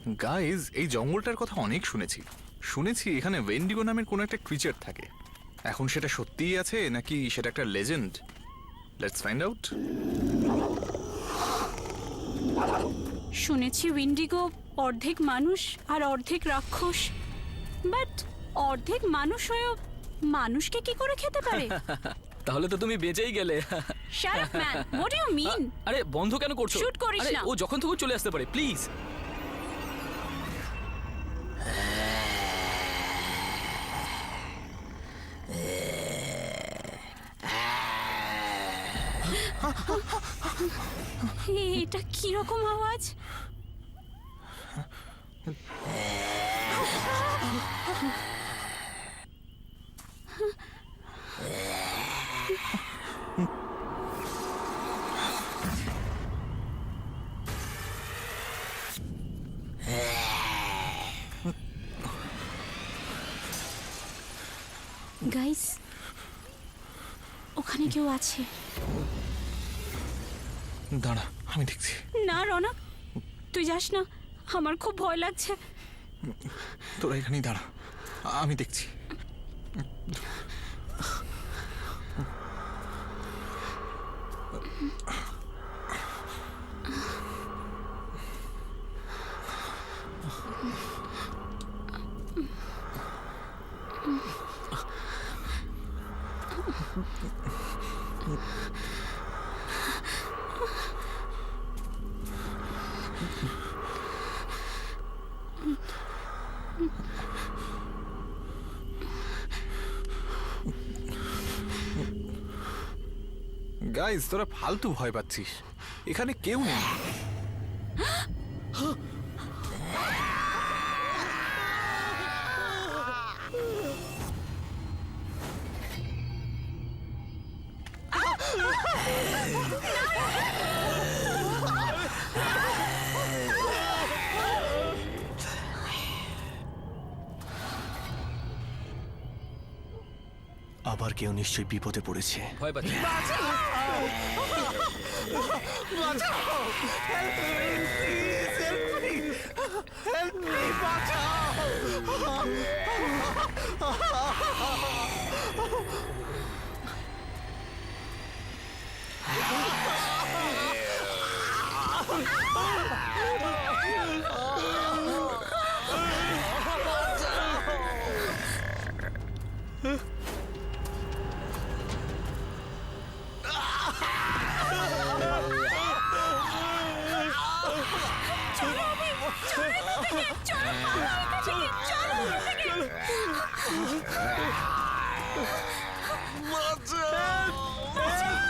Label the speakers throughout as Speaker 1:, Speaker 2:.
Speaker 1: Guys, এই জঙ্গলটার কথা অনেক শুনেছি এখানে ওয়েন্ডিগো নামের কোনো একটা ক্রিচার থাকে। এখন সেটা সত্যিই আছে নাকি সেটা একটা লেজেন্ড? Let's find out.
Speaker 2: শুনেছি উইন্ডিগো অর্ধেক মানুষ আর অর্ধেক রাক্ষস, বাট অর্ধেক মানুষ হয়েও মানুষকে কি করে খেতে পারে?
Speaker 3: তাহলে তো তুমি বেঁচেই গেলে।
Speaker 2: Shut up man, what do you mean?
Speaker 3: আরে বন্ধ কেন করছো?
Speaker 2: Shoot করিস
Speaker 3: আরে
Speaker 2: না।
Speaker 3: ও যখন তখন চলে আসতে পারে, প্লিজ।
Speaker 2: এটা কি রকম আওয়াজ? গাইস, ওখানে কেউ আছে।
Speaker 1: দাঁড়া, আমি দেখছি।
Speaker 2: না রনক, তুই যাস না, আমার খুব ভয় লাগছে।
Speaker 1: তোরা এখানেই দাঁড়া, আমি দেখছি। গাইজ, তোরা ফালতু ভয় পাচ্ছিস, এখানে কেউ নেই।
Speaker 4: আবার কেউ নিশ্চয়ই বিপদে পড়েছে।
Speaker 3: ভয় পাচ্ছি।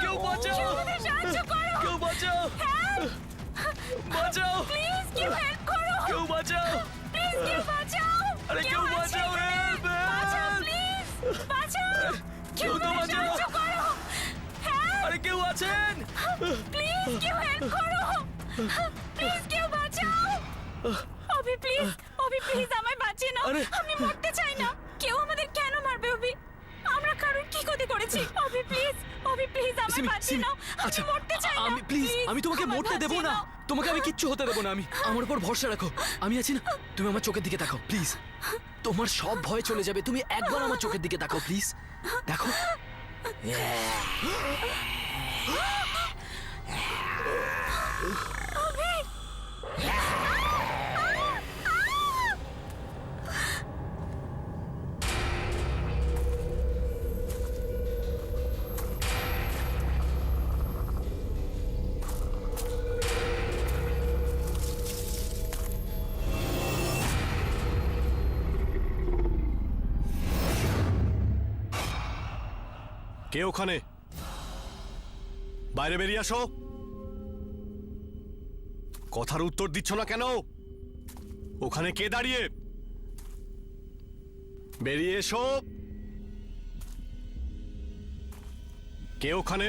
Speaker 3: কেউ বাঁচাও! কেউ বাঁচাও! বাঁচাও!
Speaker 2: প্লিজ কেউ হেল্প করো!
Speaker 3: কেউ বাঁচাও!
Speaker 2: প্লিজ কেউ বাঁচাও!
Speaker 3: আরে কেউ বাঁচাও! হেল্প!
Speaker 2: বাঁচাও প্লিজ! বাঁচাও!
Speaker 3: কেউ তো বাঁচাও!
Speaker 2: সাহায্য করো! হেল্প!
Speaker 3: আরে কেউ আছেন?
Speaker 2: প্লিজ কেউ হেল্প করো! প্লিজ কেউ বাঁচাও! অভি প্লিজ! অভি প্লিজ আমায় বাঁচিয়ে নাও!
Speaker 3: আরে!
Speaker 2: আমি মরতে চাই না! কেউ আমাদের কেন মারবে অভি? আমরা কারোর কি ক্ষতি করেছি? অভি প্লিজ! অভি প্লিজ আমায়
Speaker 3: সিমি,
Speaker 2: বাঁচিয়ে
Speaker 3: সিমি,
Speaker 2: নাও! আমি
Speaker 3: আচ্ছা,
Speaker 2: মরতে চাই না!
Speaker 3: আমি প্লিজ,
Speaker 2: Please,
Speaker 3: আমি তোমাকে
Speaker 2: আমায়
Speaker 3: মরতে দেবো
Speaker 2: বাঁচিয়ে
Speaker 3: না।
Speaker 2: নাও!
Speaker 3: তোমাকে আমি কিচ্ছু হতে দেবো না। আমি আমার উপর ভরসা রাখো, আমি আছি না। তুমি আমার চোখের দিকে তাকাও প্লিজ। তোমার সব ভয় চলে যাবে। তুমি একবার আমার চোখের দিকে তাকাও প্লিজ। দেখো।
Speaker 4: কে ওখানে? বাইরে বেরিয়ে আসো। কথার উত্তর দিচ্ছ না কেন? ওখানে কে দাঁড়িয়ে? বেরিয়ে এসো। কে ওখানে?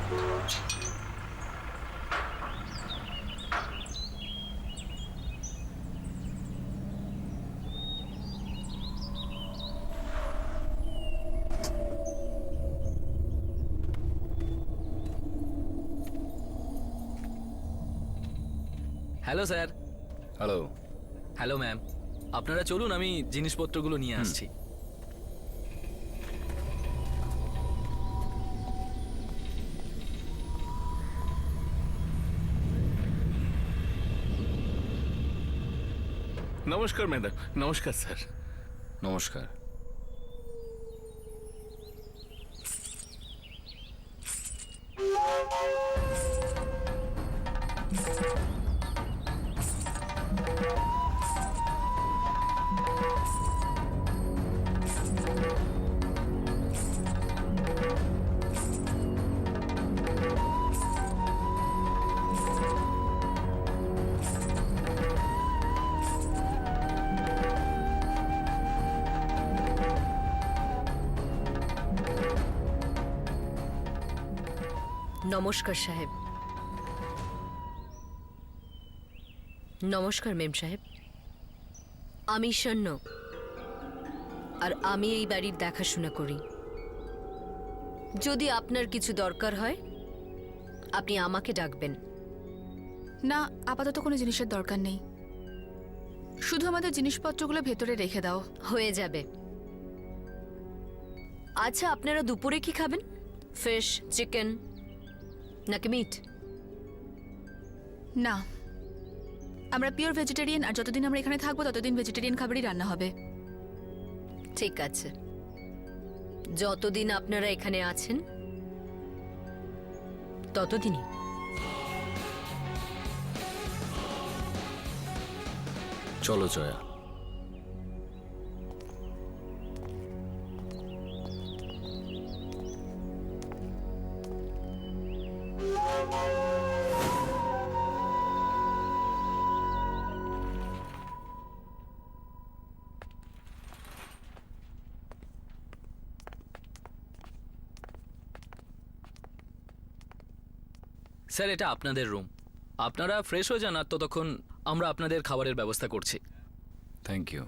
Speaker 3: Hello sir.
Speaker 4: Hello.
Speaker 3: Hello ma'am, আপনারা চলুন, আমি জিনিসপত্রগুলো নিয়ে আসছি।
Speaker 5: নমস্কার ম্যাডাম। নমস্কার স্যার।
Speaker 4: নমস্কার।
Speaker 6: নমস্কার সাহেব। নমস্কার মেম সাহেব, আমি শূন্য, আর আমি এই বাড়ির দেখাশোনা করি। যদি আপনার কিছু দরকার হয় আপনি আমাকে ডাকবেন।
Speaker 7: না, আপাতত কোনো জিনিসের দরকার নেই। শুধু আমাদের জিনিসপত্রগুলো ভেতরে রেখে দাও।
Speaker 6: হয়ে যাবে। আচ্ছা, আপনারা দুপুরে কি খাবেন? ফিশ, চিকেন নাকি মিট?
Speaker 7: না, আমরা পিওর ভেজিটেরিয়ান, আর যতদিন আমরা এখানে থাকবো ততদিন ভেজিটেরিয়ান খাবারই রান্না হবে।
Speaker 6: ঠিক আছে, যতদিন আপনারা এখানে আছেন ততদিনই।
Speaker 4: চলো জয়া।
Speaker 3: স্যার, এটা আপনাদের রুম। আপনারা ফ্রেশ হয়ে যান, আর ততক্ষণ আমরা আপনাদের খাবারের ব্যবস্থা করছি।
Speaker 4: Thank you.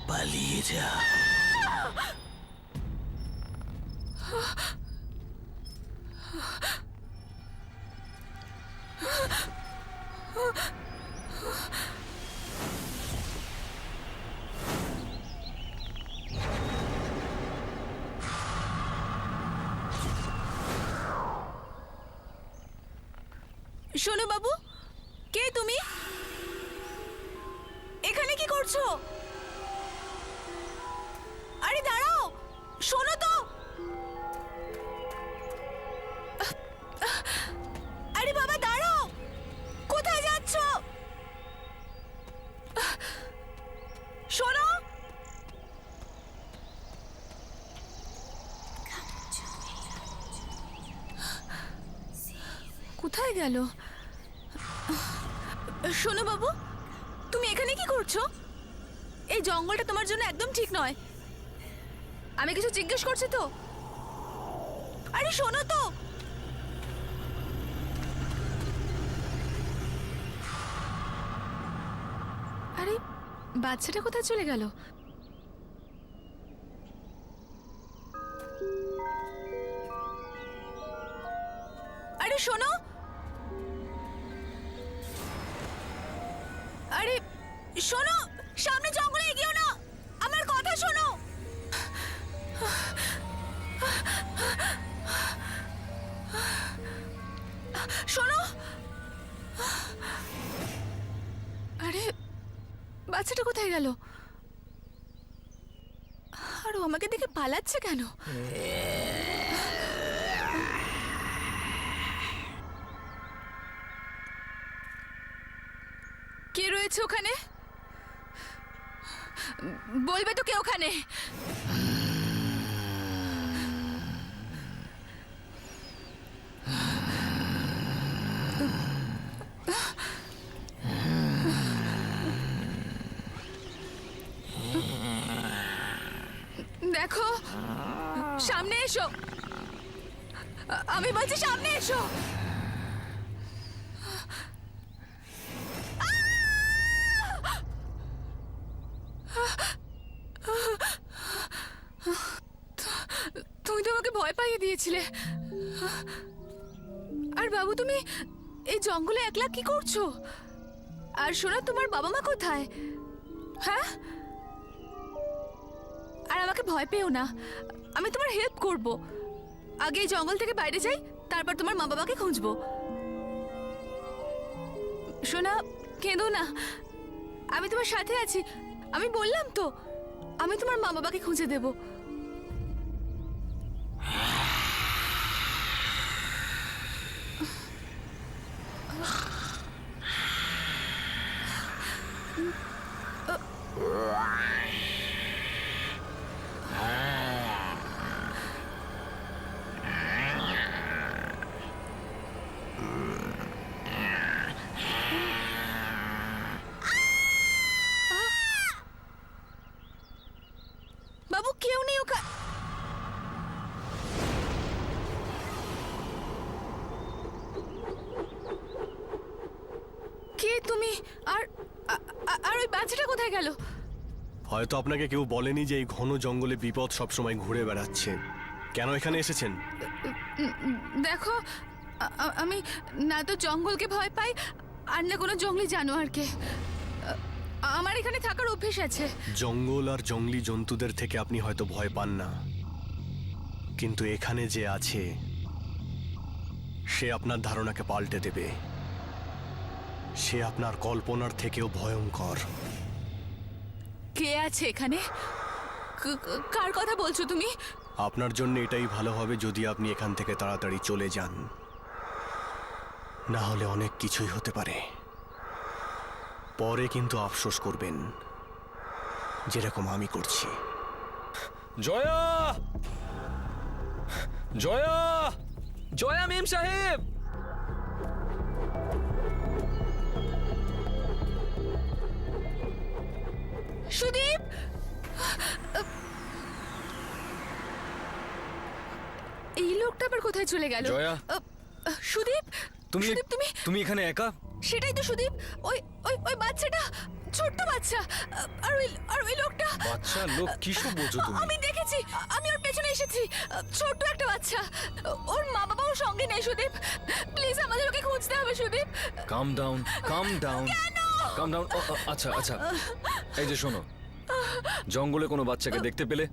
Speaker 3: পালিয়ে যা।
Speaker 7: শোনো বাবু, কে তুমি? এখানে কি করছো? আরে দাঁড়াও, শোনো তো। আরে বাবা দাঁড়াও, কোথায় যাচ্ছ? শোনো। কোথায় গেল? শোনো বাবু, তুমি এখানে কি করছো? এই জঙ্গলটা তোমার জন্য একদম ঠিক নয়। আমি কিছু জিজ্ঞেস করছি তো। আরে শোনো তো। আরে বাচ্চাটা কোথায় চলে গেল? আরে শোনো। আরে শোনো, সামনে জঙ্গলে এগিয়েও না, আমার কথা শোনো। বাচ্চাটা কোথায় গেল? আর ও আমাকে দেখে পালাচ্ছে কেন? কে রয়েছে ওখানে? বলবে তো কে ওখানে? দেখো, সামনে এসো। আমি বলছি সামনে এসো। তুমি তো আমাকে ভয় পাইয়ে দিয়েছিলে। আর বাবু, তুমি এই জঙ্গলে একলা কি করছো? আর শোনো, তোমার বাবা মা কোথায়? হ্যাঁ, আর আমাকে ভয় পেও না, আমি তোমার হেল্প করব। আগে এই জঙ্গল থেকে বাইরে যাই, তারপর তোমার মা বাবাকে খুঁজবো। শোনা, কেঁদো না, আমি তোমার সাথে আছি। আমি বললাম তো, আমি তোমার মা বাবাকে খুঁজে দেব। বাবু, কেউ নেই ওখানে। কে তুমি? আর আর ওই বাচ্চাটা কোথায় গেল?
Speaker 4: হয়তো আপনাকে কেউ বলেনি যে এই ঘন জঙ্গলে বিপদ সবসময় ঘুরে বেড়াচ্ছে। কেন এখানে এসেছেন?
Speaker 7: দেখো, আমি না তো জঙ্গলকে ভয় পাই, আর না কোনো জঙ্গলি জানোয়ারকে। আমার এখানে থাকার অভ্যেস আছে।
Speaker 4: জঙ্গল আর জঙ্গলি জন্তুদের থেকে আপনি হয়তো ভয় পান না, কিন্তু এখানে যে আছে সে আপনার ধারণাকে পাল্টে দেবে। সে আপনার কল্পনার থেকেও ভয়ঙ্কর।
Speaker 7: কে আছে এখানে? কার কথা বলছো তুমি?
Speaker 4: আপনার জন্য এটাই ভালো হবে যদি আপনি এখান থেকে তাড়াতাড়ি চলে যান, না হলে অনেক কিছুই হতে পারে। পরে কিন্তু আফসোস করবেন, যেরকম আমি করছি।
Speaker 5: জয়া, জয়া,
Speaker 3: জয়া মেম সাহেব!
Speaker 7: সুদীপ! এই লোকটা আবার কোথায় চলে গেল?
Speaker 5: জয়া।
Speaker 7: সুদীপ!
Speaker 5: তুমি
Speaker 7: সুদীপ,
Speaker 5: তুমি এখানে একা?
Speaker 7: সেটাই তো সুদীপ, ওই ওই ওই বাচ্চাটা, ছোট্ট বাচ্চা। আর ওই লোকটা।
Speaker 5: বাচ্চা লোক কিসব বোঝো তুমি?
Speaker 7: আমি দেখেছি, আমি ওর পেছনে এসেছি। ছোট্ট একটা বাচ্চা, ওর মা বাবাও সঙ্গে নেই। সুদীপ, প্লিজ আমাদের ওকে খুঁজতে হবে। সুদীপ,
Speaker 5: কাম ডাউন, কাম ডাউন, কাম ডাউন। আচ্ছা আচ্ছা, এই যে শোনো, জঙ্গলে কোনো বাচ্চাকে দেখতে পেলে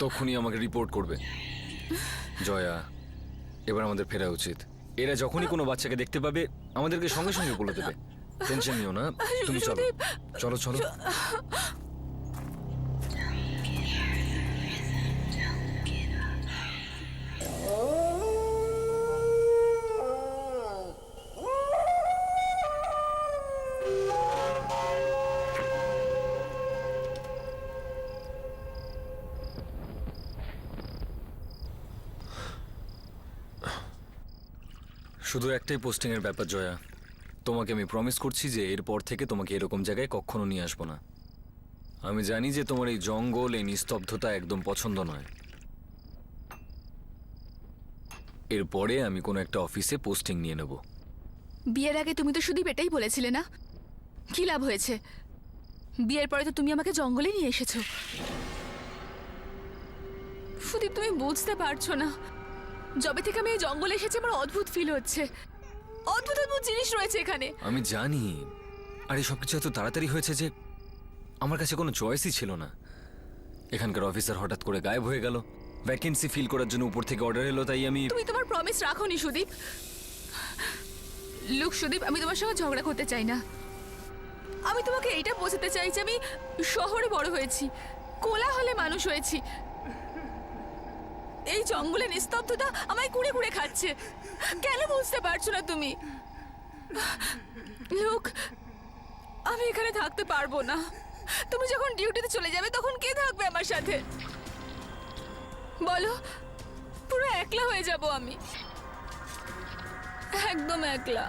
Speaker 5: তখনই আমাকে রিপোর্ট করবে। জয়া, এবার আমাদের ফেরা উচিত। এরা যখনই কোনো বাচ্চাকে দেখতে পাবে আমাদেরকে সঙ্গে সঙ্গে বলে দেবে। টেনশন নিও না, তুমি চলো চলো চলো। শুধু একটাই পোস্টিং এর ব্যাপার জয়া, তোমাকে আমি প্রমিস করছি যে এরপর থেকে তোমাকে এরকম জায়গায় কখনো নিয়ে আসবো না। আমি জানি যে তোমার এই জঙ্গল, এই নিস্তব্ধতা একদম পছন্দ নয়। এরপরে আমি কোনো একটা অফিসে পোস্টিং নিয়ে নেব।
Speaker 7: বিয়ের আগে তুমি তো সুদীপ এটাই বলেছিলে না? কি লাভ হয়েছে? বিয়ের পরে তো তুমি আমাকে জঙ্গলে নিয়ে এসেছো। সুদীপ, তুমি বুঝতে পারছো না, যবে থেকে আমি এই জঙ্গলে এসেছি আমার অদ্ভুত ফিল হচ্ছে। অদ্ভুত অদ্ভুত জিনিস রয়েছে এখানে।
Speaker 5: আমি জানি, আর এই সবকিছু এত তাড়াতাড়ি হয়েছে যে আমার কাছে কোনো চয়েসই ছিল না। এখানকার অফিসার হঠাৎ করে গায়েব হয়ে গেল, ভ্যাকেন্সি ফিল করার জন্য উপর থেকে অর্ডার এলো, তাই আমি।
Speaker 7: তুমি তোমার প্রমিস রাখোনি সুদীপ। লুক সুদীপ, আমি তোমার সঙ্গে ঝগড়া করতে চাই না, আমি তোমাকে এইটা বোঝাতে চাইছি, আমি শহরে বড় হয়েছি, কোলাহলে মানুষ হয়েছি। এই জঙ্গলে নিস্তব্ধতা আমায় কুড়ে কুড়ে খাচ্ছে। কেন বুঝতে পারছো না তুমি? লোক, আমি এখানে থাকতে পারবো না। তুমি যখন ডিউটিতে চলে যাবে তখন কে থাকবে আমার সাথে বলো? পুরো একলা হয়ে যাব আমি, একদম একলা।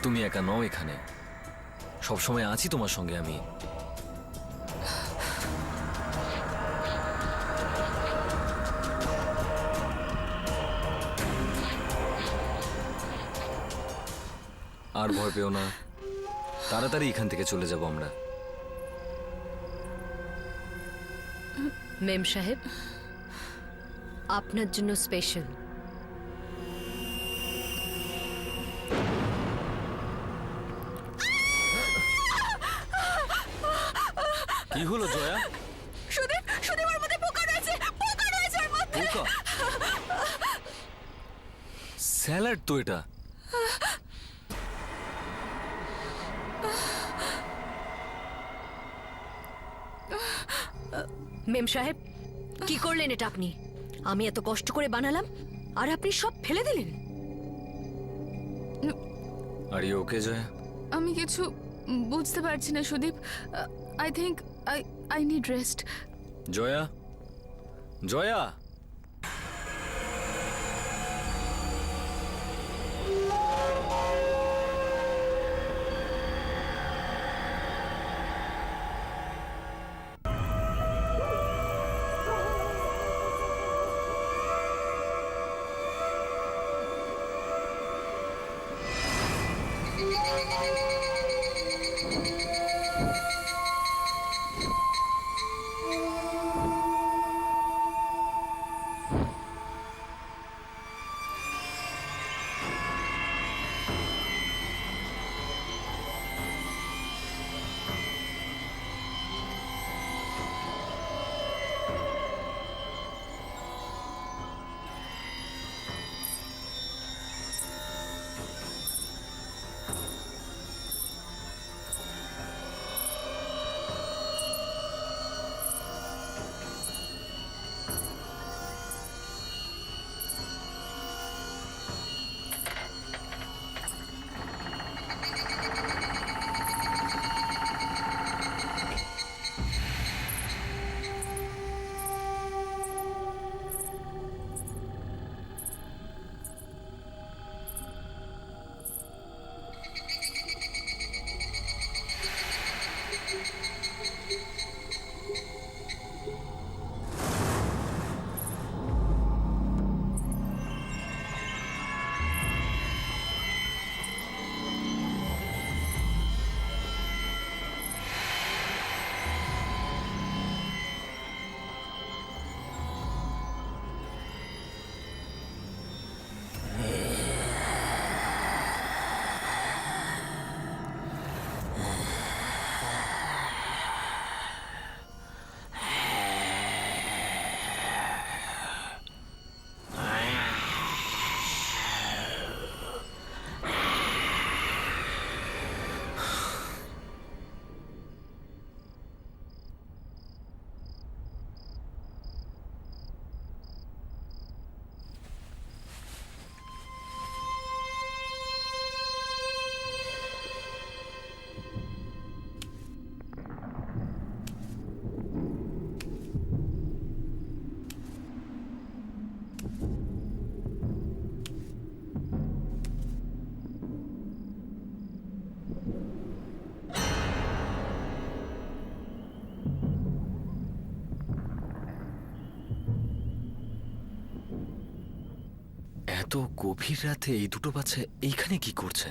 Speaker 5: তুমি একা নও এখানে, সবসময় আছি তোমার সঙ্গে আমি। আর ভয় পেও না, তাড়াতাড়ি এখান থেকে চলে যাব আমরা।
Speaker 6: মেম সাহেব, আপনার জন্য স্পেশাল।
Speaker 5: কি হলো জয়া?
Speaker 7: সুদীপ, সুদীপ, ওর মধ্যে পোকা রয়েছে, পোকা রয়েছে ওর মধ্যে।
Speaker 5: পোকা? স্যালাড তো এটা।
Speaker 6: মেম সাহেব, কি করলেন এটা আপনি? আমি এত কষ্ট করে বানালাম আর আপনি সব ফেলে দিলেন।
Speaker 5: Are you okay Jaya?
Speaker 7: আমি কিছু বুঝতে পারছি না Sudip. I think I need rest.
Speaker 5: Jaya, Jaya, এত গভীর রাতে এই দুটো বাচ্চা এইখানে কি করছে?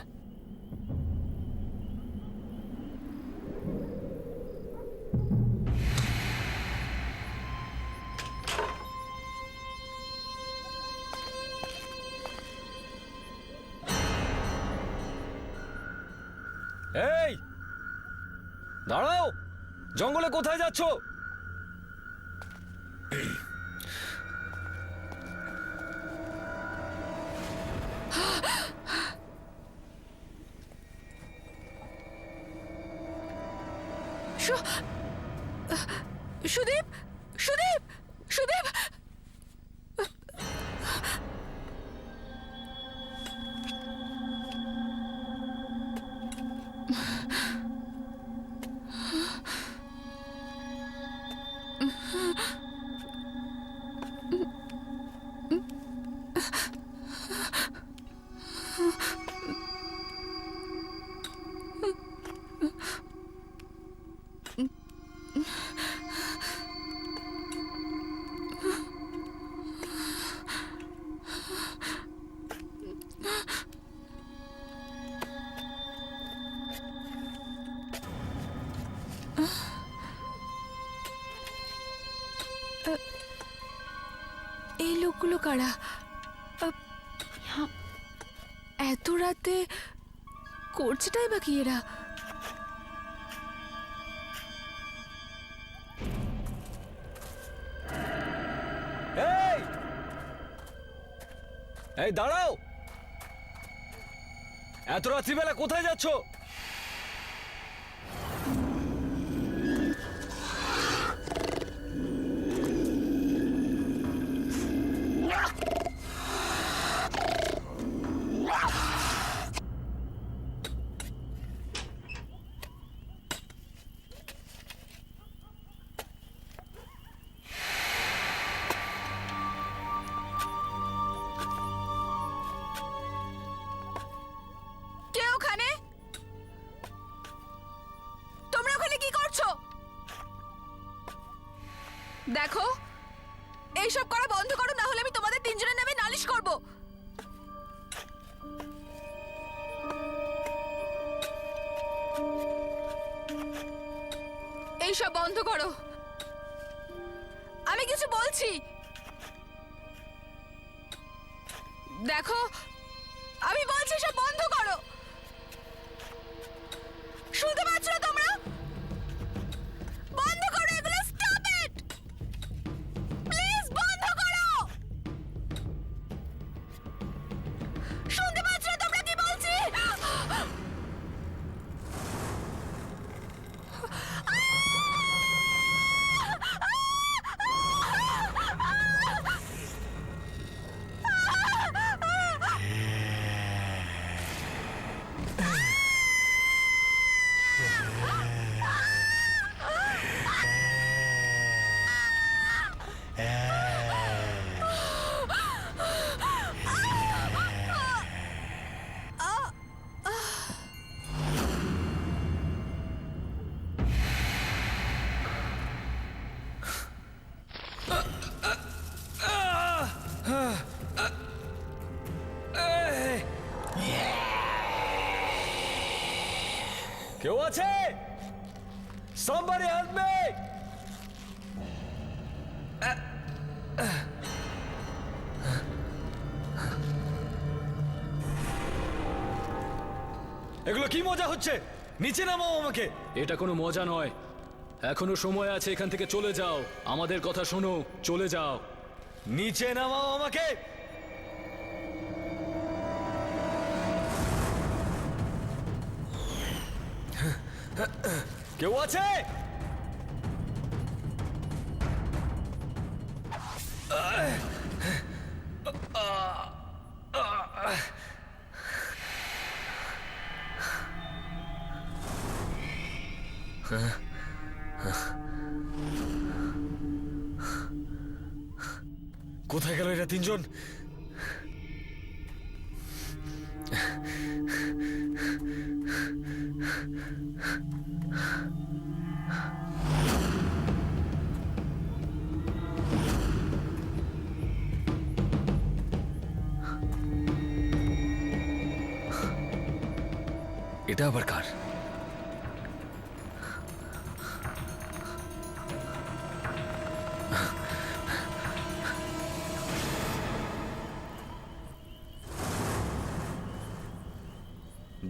Speaker 5: এই দাঁড়াও, জঙ্গলে কোথায় যাচ্ছ?
Speaker 7: সুদীপ সুদীপ সুদীপ এই লোকগুলো কারা? এত রাতে করছেটাই বা কি এরা?
Speaker 5: এই এই দাঁড়াও, এত রাত্রিবেলা কোথায় যাচ্ছ?
Speaker 7: কে ওখানে? তোমরা ওখানে কি করছো? দেখো, এইসব করা বন্ধ করো, না হলে আমি তোমাদের তিনজনের নামে নালিশ করব। এইসব বন্ধ করো, আমি কিছু বলছি। দেখো, আমি বলছি সব বন্ধ করো। শুনতে পাচ্ছ না তোমরা? বন্ধ করো এগুলো, স্টপ ইট প্লিজ, বন্ধ করো। শুনতে পাচ্ছ না তোমরা কি বলছি?
Speaker 5: কেউ আছে? Somebody help me! এগুলো কি মজা হচ্ছে? নিচে নামাও আমাকে।
Speaker 3: এটা কোনো মজা নয়, এখনো সময় আছে, এখান থেকে চলে যাও। আমাদের কথা শোনো, চলে যাও।
Speaker 5: নিচে নামাও আমাকে। কেউ আছে? কোথায় গেল এরা তিনজন? এটা আবার কার?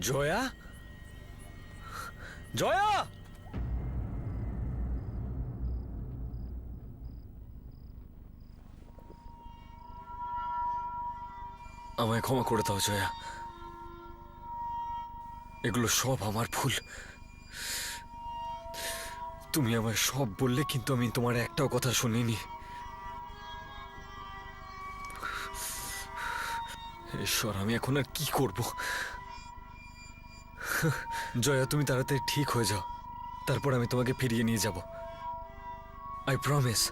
Speaker 5: জয়া? জয়া! আমায় ক্ষমা করে দাও জয়া, এগুলো সব আমার ভুল। তুমি আমায় সব বললে, কিন্তু আমি তোমার একটাও কথা শুনিনি। ঈশ্বর, আমি এখন আর কি করব? জয়া, তুমি তাড়াতাড়ি ঠিক হয়ে যাও, তারপর আমি তোমাকে ফিরিয়ে নিয়ে যাব। I promise.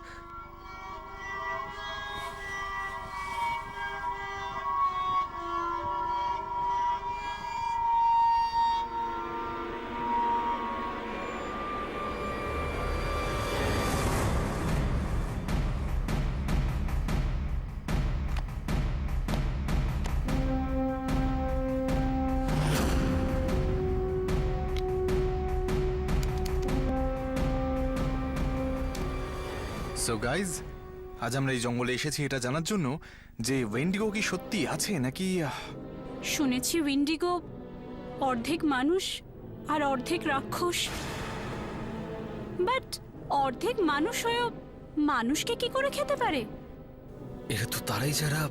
Speaker 1: সো গাইজ, আজ আমরা এই জঙ্গলে এসেছি এটা জানার জন্য যে ওয়েন্ডিগো কি সত্যি আছে নাকি
Speaker 2: শুনেছি উইন্ডিগো অর্ধেক মানুষ আর অর্ধেক রাক্ষস, বাট অর্ধেক মানুষ হয়েও মানুষকে কি করে খেতে পারে?
Speaker 5: এরা তো তারাই যারা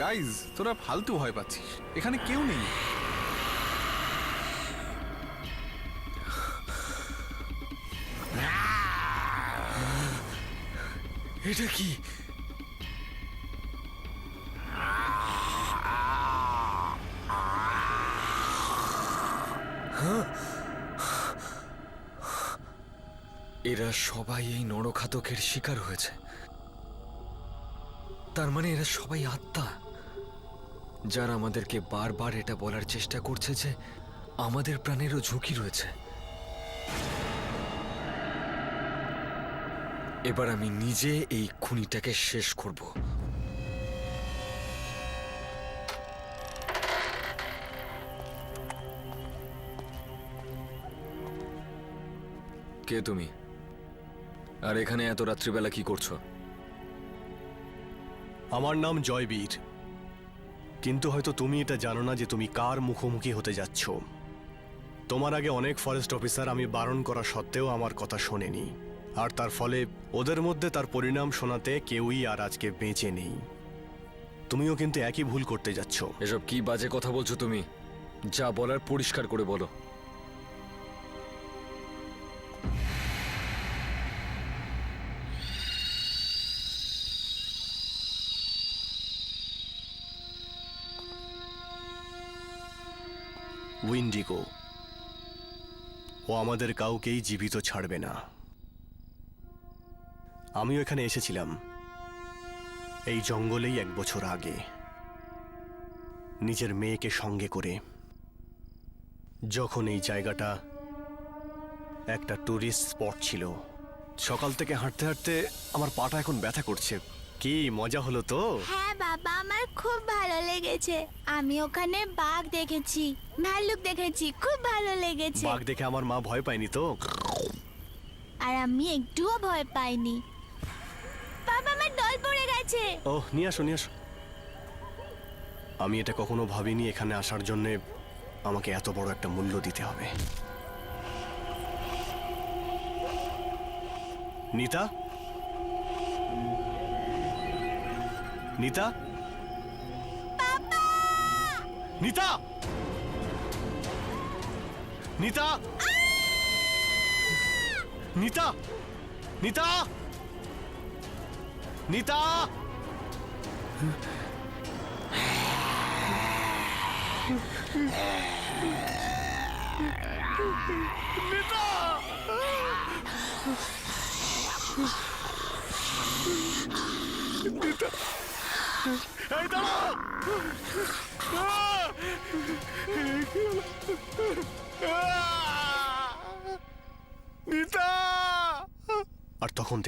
Speaker 1: গাইজ, তোরা ফালতু ভয় পাচ্ছিস, এখানে কেউ নেই।
Speaker 5: এটা কি? এরা সবাই এই নরখাতকের শিকার হয়েছে। তার মানে এরা সবাই আত্মা, যারা আমাদেরকে বারবার এটা বলার চেষ্টা করছে যে আমাদের প্রাণেরও ঝুঁকি রয়েছে। এবার আমি নিজে এই খুনিটাকে শেষ করব। কে তুমি? আর এখানে এত রাত্রিবেলা কি করছো?
Speaker 4: আমার নাম জয়বীর, কিন্তু হয়তো তুমি এটা জানো না যে তুমি কার মুখোমুখি হতে যাচ্ছ। তোমার আগে অনেক ফরেস্ট অফিসার আমি বারণ করা সত্ত্বেও আমার কথা শোনেনি, আর তার ফলে ওদের মধ্যে তার পরিণাম শোনাতে কেউই আর আজকে বেঁচে নেই। তুমিও কিন্তু একই ভুল করতে যাচ্ছ।
Speaker 5: এসব কি বাজে কথা বলছো তুমি? যা বলার পরিষ্কার করে বলো।
Speaker 4: উইন্ডিগো, ও আমাদের কাউকেই জীবিত ছাড়বে না। আমিও এখানে এসেছিলাম এই জঙ্গলেই 1 বছর আগে, নিজের মেয়েকে সঙ্গে করে, যখন এই জায়গাটা একটা টুরিস্ট স্পট ছিল। সকাল থেকে হাঁটতে হাঁটতে আমার পাটা এখন ব্যথা করছে। কি মজা হলো তো?
Speaker 8: হ্যাঁ বাবা, আমার খুব ভালো লেগেছে। আমি ওখানে বাঘ দেখেছি, ভাল্লুক দেখেছি, খুব ভালো লেগেছে।
Speaker 4: বাঘ দেখে আমার মা ভয় পায়নি তো?
Speaker 8: আর আমি একটুও ভয় পাইনি। বাবা, আমার দল পড়ে গেছে।
Speaker 4: ওহ, নিয়ে আসো নিয়ে আসো। আমি এটা কখনো ভাবিনি এখানে আসার জন্যে আমাকে এত বড় একটা মূল্য দিতে হবে। নিতা, নিতা, নিতা, নিতা, নিতা, নিতা, নিতা। এই দাঁড়া! নিতা! আর তখন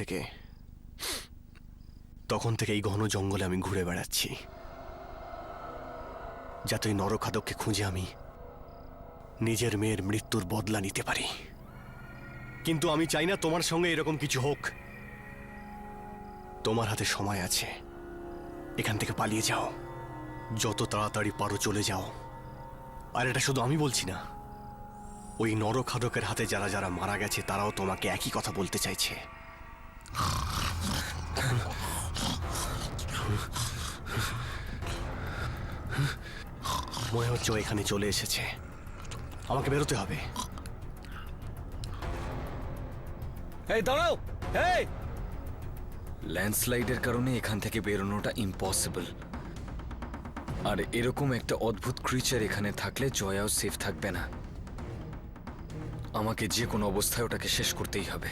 Speaker 4: থেকে এই ঘন জঙ্গলে আমি ঘুরে বেড়াচ্ছি, যাতে ওই নরখাদককে খুঁজে আমি নিজের মেয়ের মৃত্যুর বদলা নিতে পারি। কিন্তু আমি চাই না তোমার সঙ্গে এরকম কিছু হোক। তোমার হাতে সময় আছে, এখান থেকে পালিয়ে যাও, যত তাড়াতাড়ি পারো চলে যাও। আর এটা শুধু আমি বলছি না, ওই নরখাদকের হাতে যারা যারা মারা গেছে তারাও তোমাকে একই কথা বলতে চাইছে। মনে হচ্ছে ও এখানে চলে এসেছে। আমাকে বেরোতে হবে।
Speaker 5: এই দাঁড়াও, এই ল্যান্ডস্লাইডের কারণে এখান থেকে বেরোনোটা ইম্পসিবল। আর এরকম একটা অদ্ভুত ক্রিচার এখানে থাকলে জয়াও সেফ থাকবে না। আমাকে যে কোনো অবস্থায় ওটাকে শেষ করতেই হবে।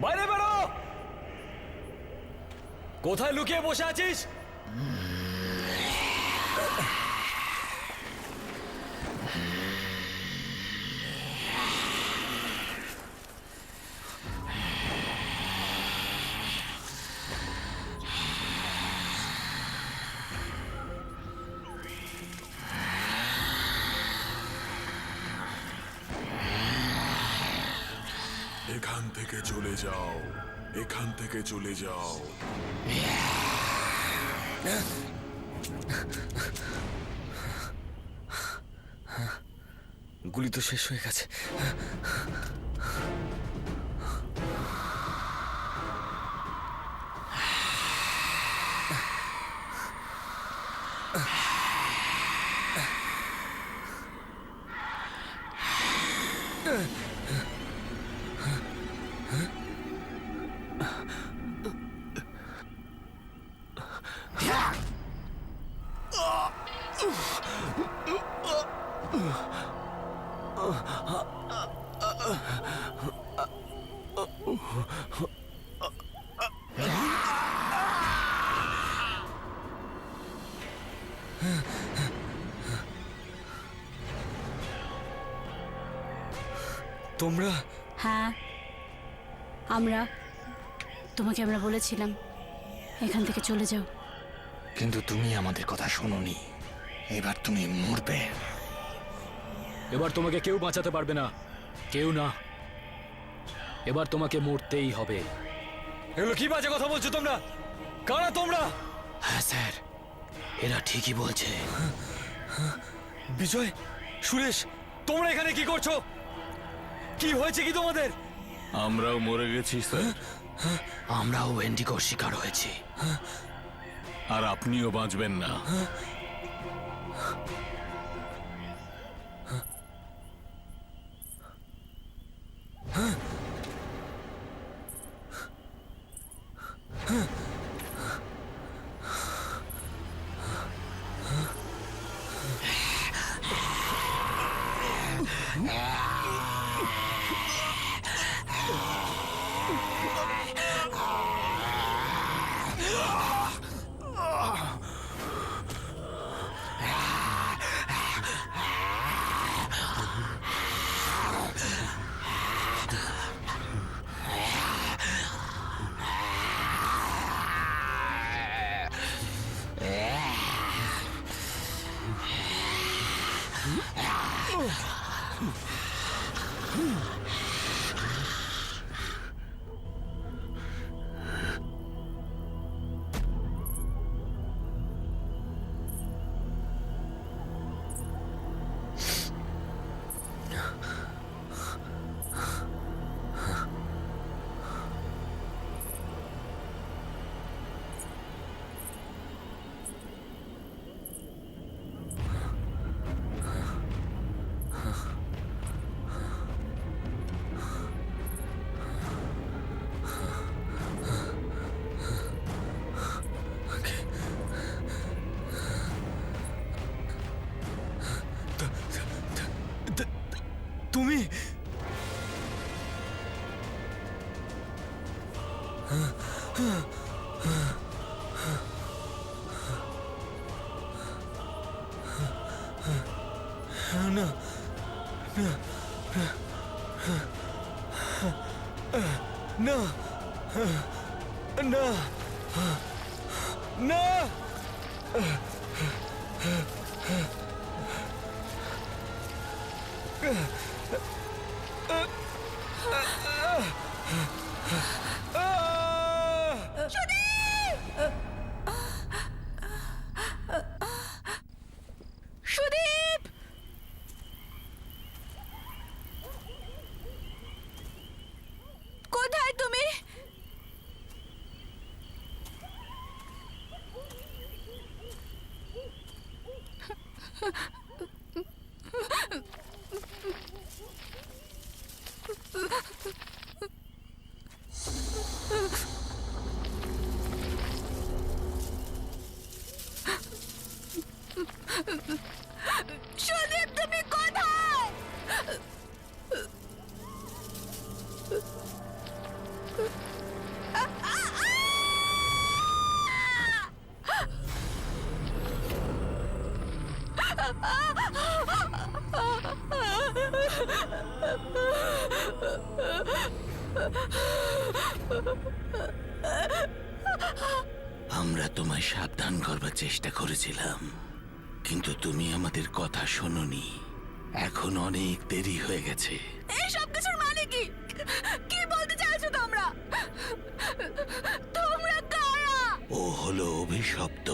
Speaker 5: বাইরে বেরো! কোথায় লুকিয়ে বসে আছিস?
Speaker 9: এখান থেকে চলে যাও, এখান থেকে চলে যাও।
Speaker 5: গুলি তো শেষ হয়ে গেছে। তোমরা?
Speaker 2: হ্যাঁ, তোমাকে আমরা বলেছিলাম এখান থেকে চলে যাও।
Speaker 1: কিন্তু তুমি আমাদের কথা শোনোনি। এবার তুমি মরবে।
Speaker 3: এবার তোমাকে কেউ বাঁচাতে পারবে না, কেউ না। এবার তোমাকে মরতেই হবে।
Speaker 5: এগুলো কি বাজে কথা বলছো তোমরা? কারা তোমরা?
Speaker 3: হ্যাঁ স্যার, এরা ঠিকই বলছে।
Speaker 5: বিজয়, সুরেশ, তোমরা এখানে কি করছো? কি হয়েছে কি তোমাদের?
Speaker 9: আমরাও মরে গেছি স্যার,
Speaker 3: আমরাও ওয়েন্ডিগোর শিকার হয়েছি।
Speaker 9: আর আপনিও বাঁচবেন না।
Speaker 3: তুমি না না না না
Speaker 7: সুদীপ! কোথায় তুমি? সুদীপ, তুমি কোথায়?
Speaker 10: আমরা তোমায় সাবধান করবার চেষ্টা করেছিলাম, কিন্তু তুমি আমাদের কথা শোনোনি। এখন অনেক দেরি হয়ে গেছে।
Speaker 7: এই সব কিছুর মানে কি? কি বলতে চাইছো তোমরা? তোমরা কারা?
Speaker 10: ও হলো অভিশপ্ত।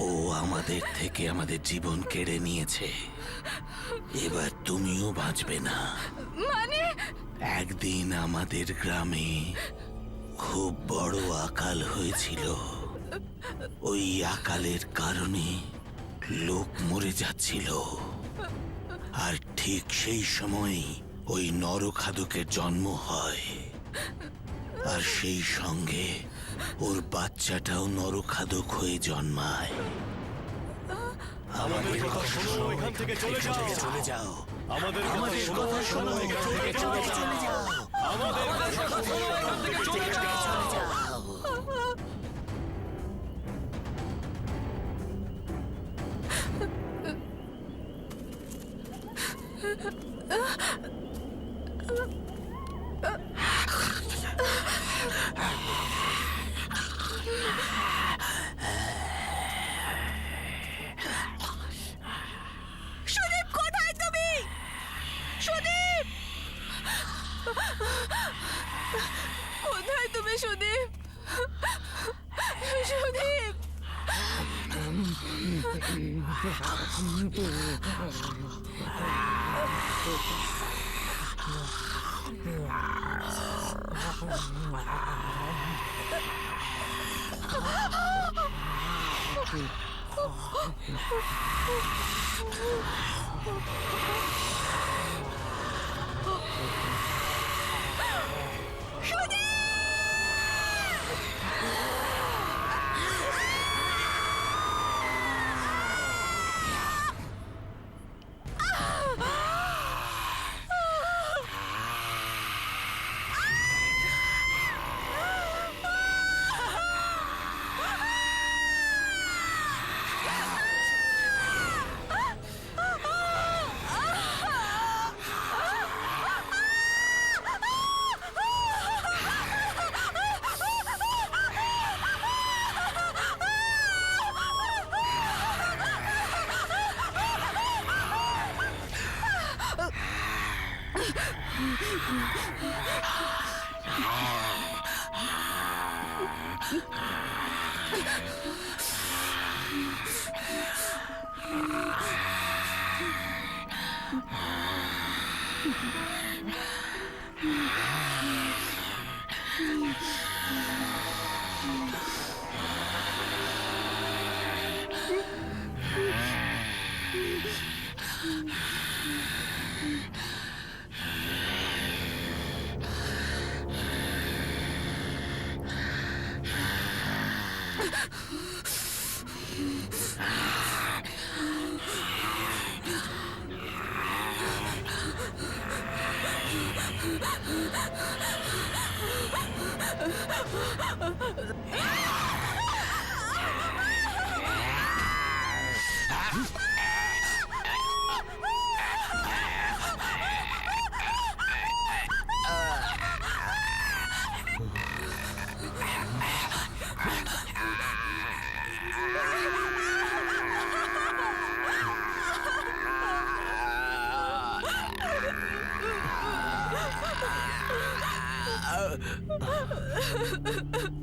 Speaker 10: ও আমাদের থেকে আমাদের জীবন কেড়ে নিয়েছে। এবার তুমিও বাঁচবে না।
Speaker 7: মানে
Speaker 10: একদিন আমাদের গ্রামে খুব বড় আকাল হয়েছিল। ওই আকালের কারণে লোক মরে যাচ্ছিল, আর ঠিক সেই সময় ওই নরখাদকের জন্ম হয়, আর সেই সঙ্গে ওর বাচ্চাটাও নরখাদক হয়ে জন্মায়। আমাদের কথা শোনো, এখান থেকে চলে যাও। আমাদের কথা শোনো, এখান থেকে চলে যাও। আমাদের কথা শোনো, এখান থেকে চলে যাও।
Speaker 7: সুদীপ, কোথায় তুমি? সুদীপ, কোথায় তুমি? সুদীপ, সুদীপ!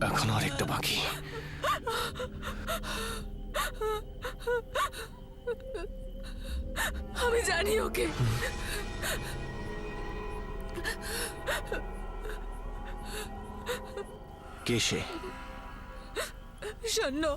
Speaker 4: এখন আরেকটা বাকি।
Speaker 7: আমি জানি ওকে।
Speaker 4: কে সে?
Speaker 7: শোনো,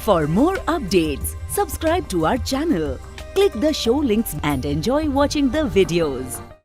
Speaker 11: For more updates, subscribe to our channel, click the show links and enjoy watching the videos.